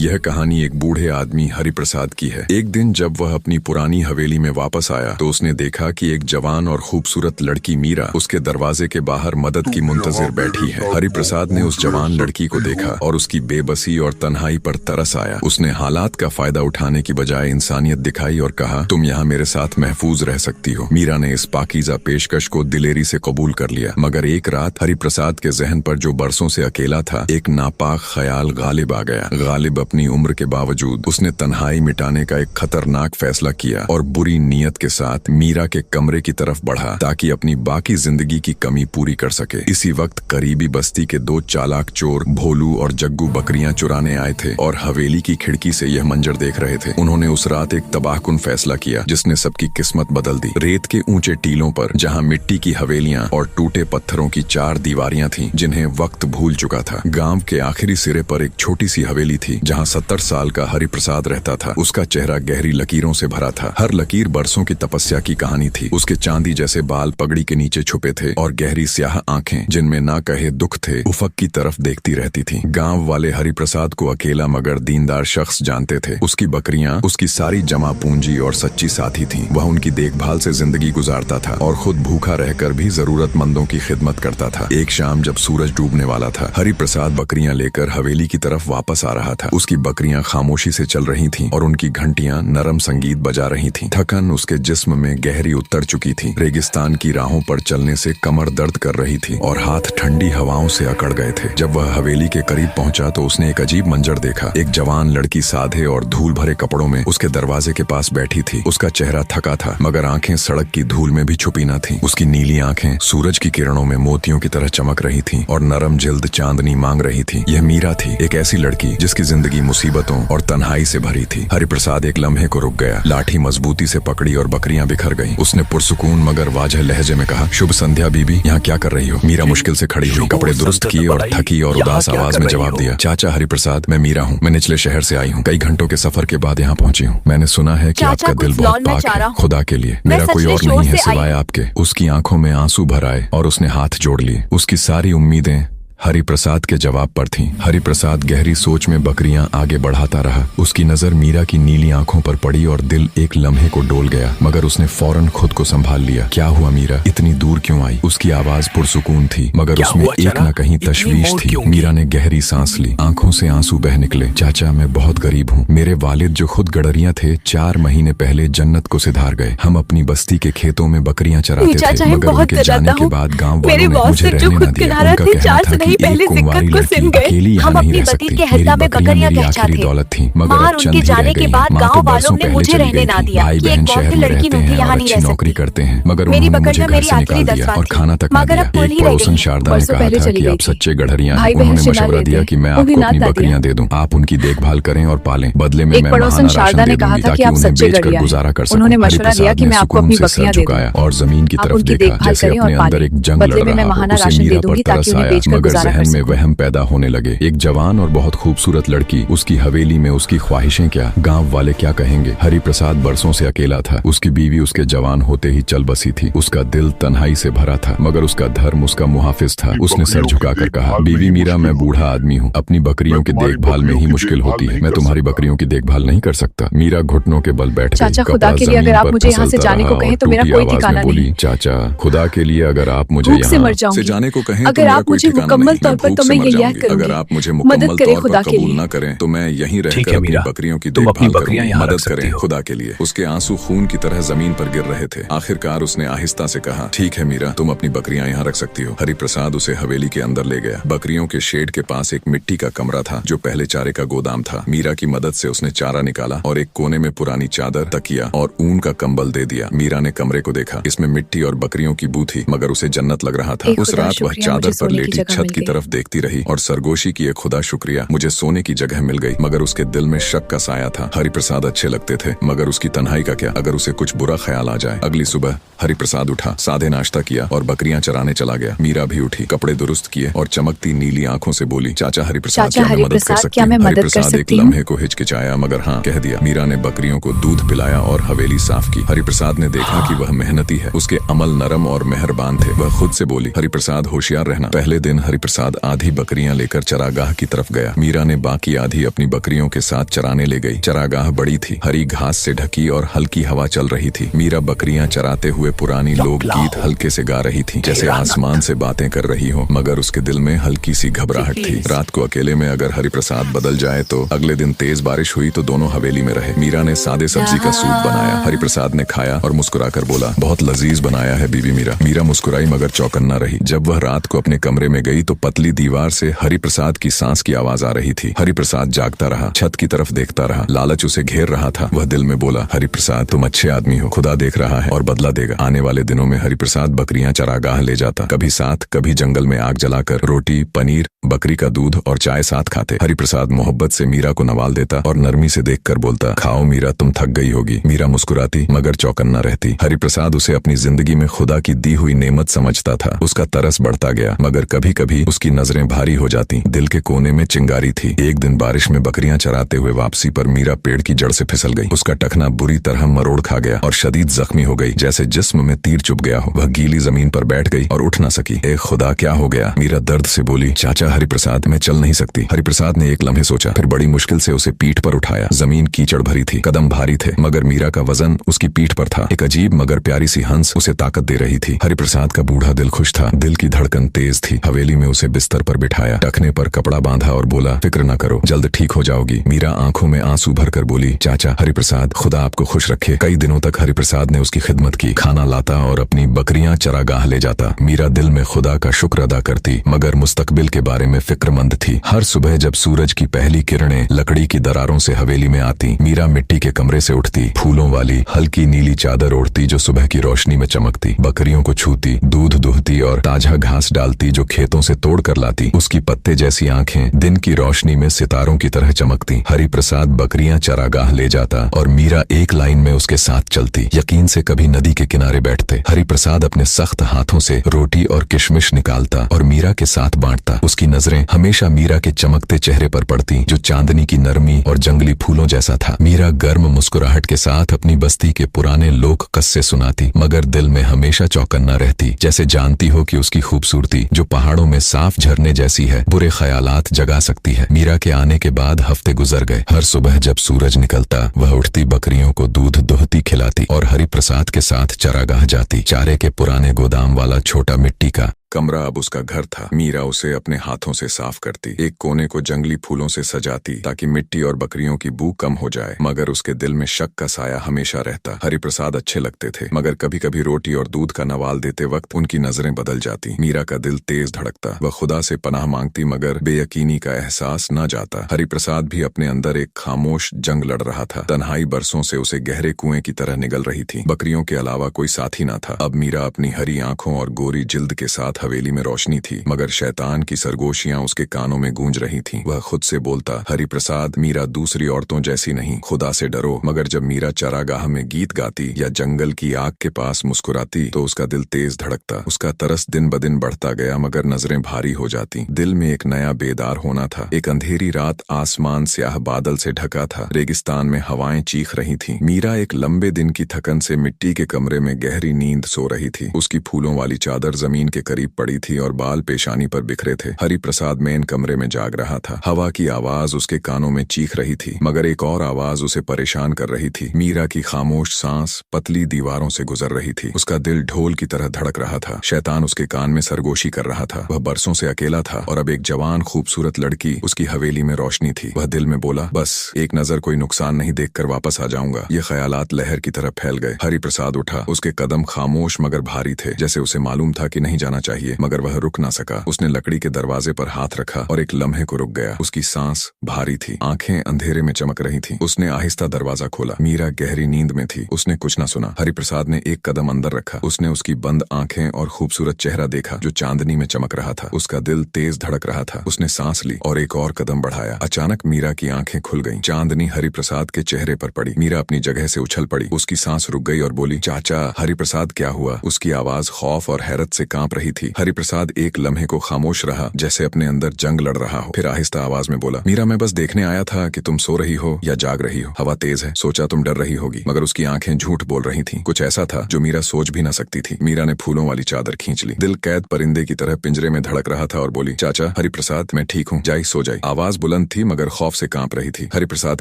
यह कहानी एक बूढ़े आदमी हरिप्रसाद की है। एक दिन जब वह अपनी पुरानी हवेली में वापस आया तो उसने देखा कि एक जवान और खूबसूरत लड़की मीरा उसके दरवाजे के बाहर मदद की मुंतजिर बैठी है। हरिप्रसाद ने उस जवान लड़की को देखा और उसकी बेबसी और तन्हाई पर तरस आया। उसने हालात का फायदा उठाने की बजाय इंसानियत दिखाई और कहा, तुम यहाँ मेरे साथ महफूज रह सकती हो। मीरा ने इस पाकीज़ा पेशकश को दिलेरी से कबूल कर लिया। मगर एक रात हरिप्रसाद के जहन पर जो बरसों से अकेला था, एक नापाक ख्याल गालिब आ गया। गालिब अपनी उम्र के बावजूद उसने तन्हाई मिटाने का एक खतरनाक फैसला किया और बुरी नीयत के साथ मीरा के कमरे की तरफ बढ़ा ताकि अपनी बाकी जिंदगी की कमी पूरी कर सके। इसी वक्त करीबी बस्ती के दो चालाक चोर भोलू और जग्गू बकरियां चुराने आए थे और हवेली की खिड़की से यह मंजर देख रहे थे। उन्होंने उस रात एक तबाहकुन फैसला किया जिसने सबकी किस्मत बदल दी। रेत के ऊंचे टीलों पर जहां मिट्टी की हवेलियां और टूटे पत्थरों की चार दीवारियां थीं जिन्हें वक्त भूल चुका था, गांव के आखिरी सिरे पर एक छोटी सी हवेली थी जहां 70 साल का हरिप्रसाद रहता था। उसका चेहरा गहरी लकीरों से भरा था। हर लकीर बरसों की तपस्या की कहानी थी। उसके चांदी जैसे बाल पगड़ी के नीचे छुपे थे और गहरी स्याह आंखें जिनमें ना कहे दुख थे उफक की तरफ देखती रहती थी। गांव वाले हरिप्रसाद को अकेला मगर दीनदार शख्स जानते थे। उसकी बकरियां उसकी सारी जमा पूंजी और सच्ची साथी थीं। वह उनकी देखभाल से जिंदगी गुजारता था और खुद भूखा रहकर भी जरूरतमंदों की खिदमत करता था। एक शाम जब सूरज डूबने वाला था, हरिप्रसाद बकरियां लेकर हवेली की तरफ वापस आ रहा था। उसकी बकरियां खामोशी से चल रही थीं और उनकी घंटियां नरम संगीत बजा रही थीं। थकन उसके जिस्म में गहरी उतर चुकी थी। रेगिस्तान की राहों पर चलने से कमर दर्द कर रही थी और हाथ ठंडी हवाओं से अकड़ गए थे। जब वह हवेली के करीब पहुंचा तो उसने एक अजीब मंजर देखा। एक जवान लड़की सादे और धूल भरे कपड़ों में उसके दरवाजे के पास बैठी थी। उसका चेहरा थका था मगर आंखें सड़क की धूल में भी छुपी न थी। उसकी नीली आंखें सूरज की किरणों में मोतियों की तरह चमक रही थी और नरम जिल्द चांदनी मांग रही थी। यह मीरा थी, एक ऐसी लड़की जिसकी जिंदगी मुसीबतों और तन्हाई से भरी थी। हरिप्रसाद एक लम्हे को रुक गया, लाठी मजबूती से पकड़ी और बकरियां बिखर गईं। उसने पुरसुकून मगर वाजह लहजे में कहा, शुभ संध्या बीबी, यहाँ क्या कर रही हो? मीरा मुश्किल से खड़ी हुई, कपड़े दुरुस्त किए और थकी और उदास आवाज में जवाब दिया, चाचा हरिप्रसाद, मैं मीरा हूँ। मैं निचले शहर से आई हूँ। कई घंटों के सफर के बाद यहाँ पहुंची हूँ। मैंने सुना है कि आपका दिल बहुत पाक है। खुदा के लिए मेरा कोई और नहीं है सिवाय आपके। उसकी आंखों में आंसू भर आए और उसने हाथ जोड़ लिए। उसकी सारी उम्मीदें हरिप्रसाद के जवाब पर थीं। हरिप्रसाद गहरी सोच में बकरियां आगे बढ़ाता रहा। उसकी नजर मीरा की नीली आंखों पर पड़ी और दिल एक लम्हे को डोल गया, मगर उसने फौरन खुद को संभाल लिया। क्या हुआ मीरा, इतनी दूर क्यों आई? उसकी आवाज पुरसुकून थी मगर उसमें एक न कहीं तशवीश थी। मीरा ने गहरी सांस ली, आंखों से आंसू बह निकले। चाचा, मैं बहुत गरीब हूँ। मेरे वालिद जो खुद गडरिया थे 4 महीने पहले जन्नत को सिधार गए। हम अपनी बस्ती के खेतों में बकरियां चराते थे मगर उनके जाने के बाद गाँव वालों ने मुझे रहने न दिया। उनका कहना था पहले जिक्कत को सुन गए। हम अपनी बस्ती के हल्का में बकरियां बेचा थे। दौलत थी मगर उनके जाने के बाद गांव वालों ने मुझे रहने ना दिया। भाई बहन शहर में रहते हैं और अच्छी नौकरी करते हैं मगर उन्होंने मुझे घर से निकाल दिया और खाना तक न दिया। एक पड़ोसन शारदा ने कहा था कि आप सच्चे गढ़रिया हैं। उन्होंने मशवरा दिया कि मैं आपको अपनी बकरियां दे दूं, आप उनकी देखभाल करें और पालें। बदले में मैं महाना राशन दे दूंगी ताकि उन्हें बेचकर गुजारा कर सकूं। उन्होंने मशवरा दिया कि मैं आपको अपनी बकरियां दे दूं और जमीन की तरफ देखा जैसे अपने अंदर एक जंग लड़ रहा हो। उसे मीरा पर तरस आया मगर जहन में वहम पैदा होने लगे। एक जवान और बहुत खूबसूरत लड़की उसकी हवेली में, उसकी ख्वाहिशें क्या, गांव वाले क्या कहेंगे? हरिप्रसाद बरसों से अकेला था। उसकी बीवी उसके जवान होते ही चल बसी थी। उसका दिल तन्हाई से भरा था मगर उसका धर्म उसका मुहाफिज था। उसने सर झुकाकर कहा, बीवी मीरा, मैं बूढ़ा आदमी हूँ, अपनी बकरियों की देखभाल में ही मुश्किल होती है। मैं तुम्हारी बकरियों की देखभाल नहीं कर सकता। मीरा घुटनों के बल बैठ गई। चाचा, खुदा के लिए अगर आप मुझे यहाँ से जाने को कहें तो मेरा कोई ठिकाना नहीं। चाचा, खुदा के लिए अगर आप मुझे यहाँ से जाने को कहें, अगर आप मुझे मुकम्मल तौर पर तो मैं यह करूंगी। अगर आप मुझे मुकम्मल तौर पर कबूल न करें तो मैं यहीं रहकर अपनी बकरियों की देखभाल करूंगी। मदद करें खुदा के लिए। उसके आंसू खून की तरह जमीन पर गिर रहे थे। आखिरकार उसने आहिस्ता से कहा, ठीक है मीरा, तुम अपनी बकरियां यहाँ रख सकती हो। हरिप्रसाद उसे हवेली के अंदर ले गया। बकरियों के शेड के पास एक मिट्टी का कमरा था जो पहले चारे का गोदाम था। मीरा की मदद से उसने चारा निकाला और एक कोने में पुरानी चादर, तकिया और ऊन का कंबल दे दिया। मीरा ने कमरे को देखा। इसमें मिट्टी और बकरियों की बू थी मगर उसे जन्नत लग रहा था। उस रात वह चादर पर लेटी छत की तरफ देखती रही और सरगोशी की, खुदा शुक्रिया, मुझे सोने की जगह मिल गई। मगर उसके दिल में शक का साया था। हरिप्रसाद अच्छे लगते थे मगर उसकी तन्हाई का क्या, अगर उसे कुछ बुरा ख्याल आ जाए। अगली सुबह हरिप्रसाद उठा, सादे नाश्ता किया और बकरियां चराने चला गया। मीरा भी उठी, कपड़े दुरुस्त किए और चमकती नीली आंखों से बोली, चाचा हरिप्रसाद, क्या मैं मदद कर सकती हूँ? हरिप्रसाद एक लम्हे को हिचकिचाया मगर हाँ कह दिया। मीरा ने बकरियों को दूध पिलाया और हवेली साफ की। हरिप्रसाद ने देखा कि वह मेहनती है, उसके अमल नरम और मेहरबान थे। वह खुद से बोली, हरिप्रसाद होशियार रहना। पहले दिन हरिप्रसाद हरिप्रसाद आधी बकरियां लेकर चरागाह की तरफ गया। मीरा ने बाकी आधी अपनी बकरियों के साथ चराने ले गई। चरागाह बड़ी थी, हरी घास से ढकी और हल्की हवा चल रही थी। मीरा बकरियां चराते हुए पुरानी लोकगीत हल्के से गा रही थी, जैसे आसमान से बातें कर रही हो, मगर उसके दिल में हल्की सी घबराहट थी। रात को अकेले में अगर हरिप्रसाद बदल जाए तो अगले दिन तेज बारिश हुई तो दोनों हवेली में रहे। मीरा ने सादे सब्जी का सूप बनाया। हरिप्रसाद ने खाया और मुस्कुराकर बोला, बहुत लजीज बनाया है बीबी मीरा। मीरा मुस्कुराई मगर चौकन्ना रही। जब वह रात को अपने कमरे में गई तो पतली दीवार से हरिप्रसाद की सांस की आवाज आ रही थी। हरिप्रसाद जागता रहा, छत की तरफ देखता रहा। लालच उसे घेर रहा था। वह दिल में बोला, हरिप्रसाद तुम अच्छे आदमी हो, खुदा देख रहा है और बदला देगा। आने वाले दिनों में हरिप्रसाद बकरियां चरागाह ले जाता, कभी साथ कभी जंगल में आग जलाकर रोटी, पनीर, बकरी का दूध और चाय साथ खाते। हरिप्रसाद मोहब्बत से मीरा को नवाल देता और नरमी से देखकर बोलता, खाओ मीरा, तुम थक गई होगी। मीरा मुस्कुराती मगर चौकन्ना रहती। हरिप्रसाद उसे अपनी जिंदगी में खुदा की दी हुई नेमत समझता था। उसका तरस बढ़ता गया मगर कभी कभी उसकी नजरें भारी हो जाती। दिल के कोने में चिंगारी थी। एक दिन बारिश में बकरियां चराते हुए वापसी पर मीरा पेड़ की जड़ से फिसल गई। उसका टखना बुरी तरह मरोड़ खा गया और शदीद जख्मी हो गई, जैसे जिस्म में तीर चुभ गया हो। वह गीली जमीन पर बैठ गई और उठ न सकी। ए खुदा, क्या हो गया? मीरा दर्द से बोली, चाचा हरिप्रसाद, मैं चल नहीं सकती। हरिप्रसाद ने एक लम्हे सोचा, फिर बड़ी मुश्किल से उसे पीठ पर उठाया। जमीन कीचड़ भरी थी, कदम भारी थे, मगर मीरा का वजन उसकी पीठ पर था। एक अजीब मगर प्यारी सी हंस उसे ताकत दे रही थी। हरिप्रसाद का बूढ़ा दिल खुश था, दिल की धड़कन तेज थी। हवेली में उसे बिस्तर पर बिठाया, टखने पर कपड़ा बांधा और बोला, फिक्र न करो, जल्द ठीक हो जाओगी। मीरा आंखों में आंसू भरकर बोली, चाचा हरिप्रसाद, खुदा आपको खुश रखे। कई दिनों तक हरिप्रसाद ने उसकी खिदमत की, खाना लाता और अपनी बकरियां चरागाह ले जाता। मीरा दिल में खुदा का शुक्र अदा करती मगर मुस्तकबिल के बारे में फिक्रमंद थी। हर सुबह जब सूरज की पहली किरणें लकड़ी की दरारों से हवेली में आती, मीरा मिट्टी के कमरे से उठती, फूलों वाली हल्की नीली चादर ओढ़ती जो सुबह की रोशनी में चमकती, बकरियों को छूती, दूध दुहती और ताजा घास डालती जो खेतों से तोड़ कर लाती। उसकी पत्ते जैसी आंखें दिन की रोशनी में सितारों की तरह चमकती। हरिप्रसाद बकरियां चरागाह ले जाता और मीरा एक लाइन में उसके साथ चलती। यकीन से कभी नदी के किनारे बैठते। हरिप्रसाद अपने सख्त हाथों से रोटी और किशमिश निकालता और मीरा के साथ बांटता। उसकी नजरें हमेशा मीरा के चमकते चेहरे पर पड़ती जो चांदनी की नरमी और जंगली फूलों जैसा था। मीरा गर्म मुस्कुराहट के साथ अपनी बस्ती के पुराने लोक किस्से सुनाती मगर दिल में हमेशा चौकन्ना रहती, जैसे जानती हो कि उसकी खूबसूरती जो पहाड़ों में साफ झरने जैसी है, बुरे ख्यालात जगा सकती है। मीरा के आने के बाद हफ्ते गुजर गए। हर सुबह जब सूरज निकलता वह उठती, बकरियों को दूध दुहती खिलाती और हरिप्रसाद के साथ चरागाह जाती। चारे के पुराने गोदाम वाला छोटा मिट्टी का कमरा अब उसका घर था। मीरा उसे अपने हाथों से साफ करती, एक कोने को जंगली फूलों से सजाती ताकि मिट्टी और बकरियों की बू कम हो जाए, मगर उसके दिल में शक का साया हमेशा रहता। हरिप्रसाद अच्छे लगते थे मगर कभी कभी रोटी और दूध का नवाल देते वक्त उनकी नजरें बदल जाती। मीरा का दिल तेज धड़कता। वह खुदा से पनाह मांगती मगर बेयकीनी का एहसास न जाता। हरिप्रसाद भी अपने अंदर एक खामोश जंग लड़ रहा था। तन्हाई बरसों से उसे गहरे कुएं की तरह निगल रही थी। बकरियों के अलावा कोई साथी न था। अब मीरा अपनी हरी आंखों और गोरी जिल्द के साथ हवेली में रोशनी थी मगर शैतान की सरगोशियां उसके कानों में गूंज रही थीं। वह खुद से बोलता, हरिप्रसाद, मीरा दूसरी औरतों जैसी नहीं, खुदा से डरो। मगर जब मीरा चरागाह में गीत गाती या जंगल की आग के पास मुस्कुराती तो उसका दिल तेज धड़कता। उसका तरस दिन ब दिन बढ़ता गया मगर नजरें भारी हो जाती। दिल में एक नया बेदार होना था। एक अंधेरी रात, आसमान स्याह बादल से ढका था, रेगिस्तान में हवाएं चीख रही थीं। मीरा एक लंबे दिन की थकन से मिट्टी के कमरे में गहरी नींद सो रही थी। उसकी फूलों वाली चादर जमीन के करीब पड़ी थी और बाल पेशानी पर बिखरे थे। हरिप्रसाद मेन कमरे में जाग रहा था। हवा की आवाज उसके कानों में चीख रही थी मगर एक और आवाज उसे परेशान कर रही थी। मीरा की खामोश सांस पतली दीवारों से गुजर रही थी। उसका दिल ढोल की तरह धड़क रहा था। शैतान उसके कान में सरगोशी कर रहा था। वह बरसों से अकेला था और अब एक जवान खूबसूरत लड़की उसकी हवेली में रोशनी थी। वह दिल में बोला, बस एक नजर, कोई नुकसान नहीं देखकर वापस आ जाऊंगा। ये ख्यालात लहर की तरह फैल गए। हरिप्रसाद उठा। उसके कदम खामोश मगर भारी थे, जैसे उसे मालूम था कि नहीं जाना चाहिए मगर वह रुक ना सका। उसने लकड़ी के दरवाजे पर हाथ रखा और एक लम्हे को रुक गया। उसकी सांस भारी थी, आंखें अंधेरे में चमक रही थीं। उसने आहिस्ता दरवाजा खोला। मीरा गहरी नींद में थी। उसने कुछ न सुना। हरिप्रसाद ने एक कदम अंदर रखा। उसने उसकी बंद आंखें और खूबसूरत चेहरा देखा जो चांदनी में चमक रहा था। उसका दिल तेज धड़क रहा था। उसने सांस ली और एक और कदम बढ़ाया। अचानक मीरा की आंखें खुल गईं। चांदनी हरिप्रसाद के चेहरे पर पड़ी। मीरा अपनी जगह से उछल पड़ी। उसकी सांस रुक गई और बोली, चाचा। हरिप्रसाद, क्या हुआ? उसकी आवाज खौफ और हैरत से कांप रही थी। थी। हरिप्रसाद एक लम्हे को खामोश रहा, जैसे अपने अंदर जंग लड़ रहा हो। फिर आहिस्ता आवाज में बोला, मीरा मैं बस देखने आया था कि तुम सो रही हो या जाग रही हो। हवा तेज है, सोचा तुम डर रही होगी। मगर उसकी आंखें झूठ बोल रही थीं। कुछ ऐसा था जो मीरा सोच भी न सकती थी। मीरा ने फूलों वाली चादर खींच ली। दिल कैद परिंदे की तरह पिंजरे में धड़क रहा था और बोली, चाचा हरिप्रसाद मैं ठीक हूँ, जाई सो जाई। आवाज बुलंद थी मगर खौफ से कांप रही थी। हरिप्रसाद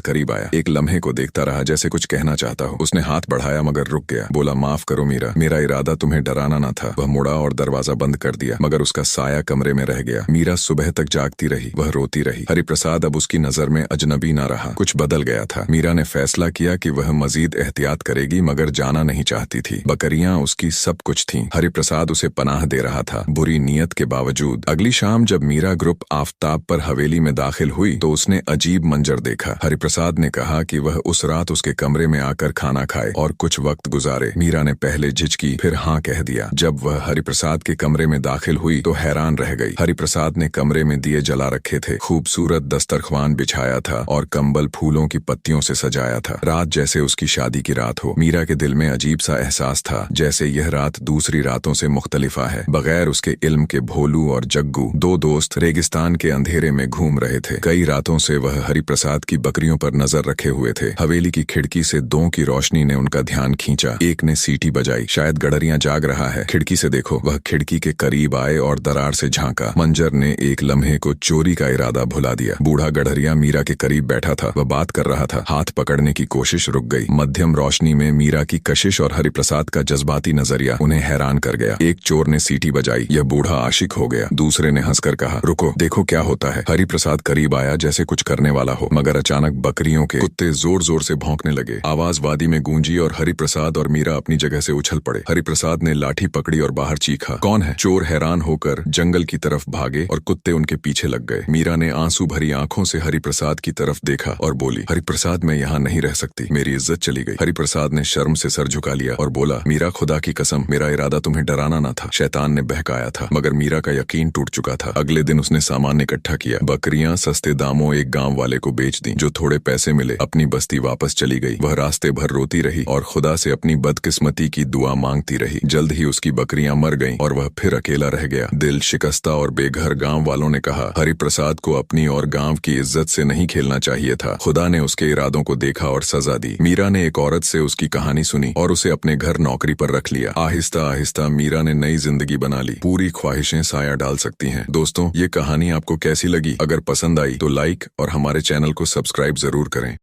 करीब आया, एक लम्हे को देखता रहा जैसे कुछ कहना चाहता हो। उसने हाथ बढ़ाया मगर रुक गया। बोला, माफ करो मीरा, मेरा इरादा तुम्हें डराना न था। वह मुड़ा और दरवाजा बंद कर दिया, मगर उसका साया कमरे में रह गया। मीरा सुबह तक जागती रही, वह रोती रही। हरिप्रसाद अब उसकी नजर में अजनबी न रहा, कुछ बदल गया था। मीरा ने फैसला किया कि वह मजीद एहतियात करेगी, मगर जाना नहीं चाहती थी। बकरियां उसकी सब कुछ थीं। हरिप्रसाद उसे पनाह दे रहा था, बुरी नीयत के बावजूद। अगली शाम जब मीरा ग्रुप आफताब पर हवेली में दाखिल हुई तो उसने अजीब मंजर देखा। हरिप्रसाद ने कहा कि वह उस रात उसके कमरे में आकर खाना खाए और कुछ वक्त गुजारे। मीरा ने पहले झिझकी फिर हाँ कह दिया। जब वह हरिप्रसाद के कमरे में दाखिल हुई तो हैरान रह गई। हरिप्रसाद ने कमरे में दिए जला रखे थे, खूबसूरत दस्तरख्वान बिछाया था और कंबल फूलों की पत्तियों से सजाया था। रात जैसे उसकी शादी की रात हो। मीरा के दिल में अजीब सा एहसास था, जैसे यह रात दूसरी रातों से मुख्तलिफा है। बगैर उसके इल्म के भोलू और जग्गू, दो दोस्त, रेगिस्तान के अंधेरे में घूम रहे थे। कई रातों से वह हरिप्रसाद की बकरियों पर नजर रखे हुए थे। हवेली की खिड़की से दो की रोशनी ने उनका ध्यान खींचा। एक ने सीटी बजाई, शायद गडरियां जाग रहा है, खिड़की से देखो। वह खिड़की के करीब आए और दरार से झांका। मंजर ने एक लम्हे को चोरी का इरादा भुला दिया। बूढ़ा गडरिया मीरा के करीब बैठा था, वह बात कर रहा था। हाथ पकड़ने की कोशिश रुक गई। मध्यम रोशनी में मीरा की कशिश और हरिप्रसाद का जज्बाती नजरिया उन्हें हैरान कर गया। एक चोर ने सीटी बजाई, यह बूढ़ा आशिक हो गया। दूसरे ने हंसकर कहा, रुको देखो क्या होता है। हरिप्रसाद करीब आया जैसे कुछ करने वाला हो, मगर अचानक बकरियों के कुत्ते जोर जोर से भौंकने लगे। आवाज वादी में गूंजी और हरिप्रसाद और मीरा अपनी जगह से उछल पड़े। हरिप्रसाद ने लाठी पकड़ी और बाहर चीखा, कौन है? चोर हैरान होकर जंगल की तरफ भागे और कुत्ते उनके पीछे लग गए। मीरा ने आंसू भरी आंखों से हरिप्रसाद की तरफ देखा और बोली, हरिप्रसाद मैं यहाँ नहीं रह सकती, मेरी इज्जत चली गई। हरिप्रसाद ने शर्म से सर झुका लिया और बोला, मीरा खुदा की कसम, मेरा इरादा तुम्हें डराना न था। शैतान ने बहकाया था। मगर मीरा का यकीन टूट चुका था। अगले दिन उसने सामान इकट्ठा किया। बकरियां सस्ते दामों एक गांव वाले को बेच दी। जो थोड़े पैसे मिले अपनी बस्ती वापस चली गई। वह रास्ते भर रोती रही और खुदा से अपनी बदकिस्मती की दुआ मांगती रही। जल्द ही उसकी बकरियां मर गईं और वह फिर अकेला रह गया। दिल शिकस्ता और बेघर गांव वालों ने कहा, हरिप्रसाद को अपनी और गांव की इज्जत से नहीं खेलना चाहिए था। खुदा ने उसके इरादों को देखा और सजा दी। मीरा ने एक औरत से उसकी कहानी सुनी और उसे अपने घर नौकरी पर रख लिया। आहिस्ता आहिस्ता मीरा ने नई जिंदगी बना ली। पूरी ख्वाहिशें साया डाल सकती हैं। दोस्तों, ये कहानी आपको कैसी लगी? अगर पसंद आई तो लाइक और हमारे चैनल को सब्सक्राइब जरूर करें।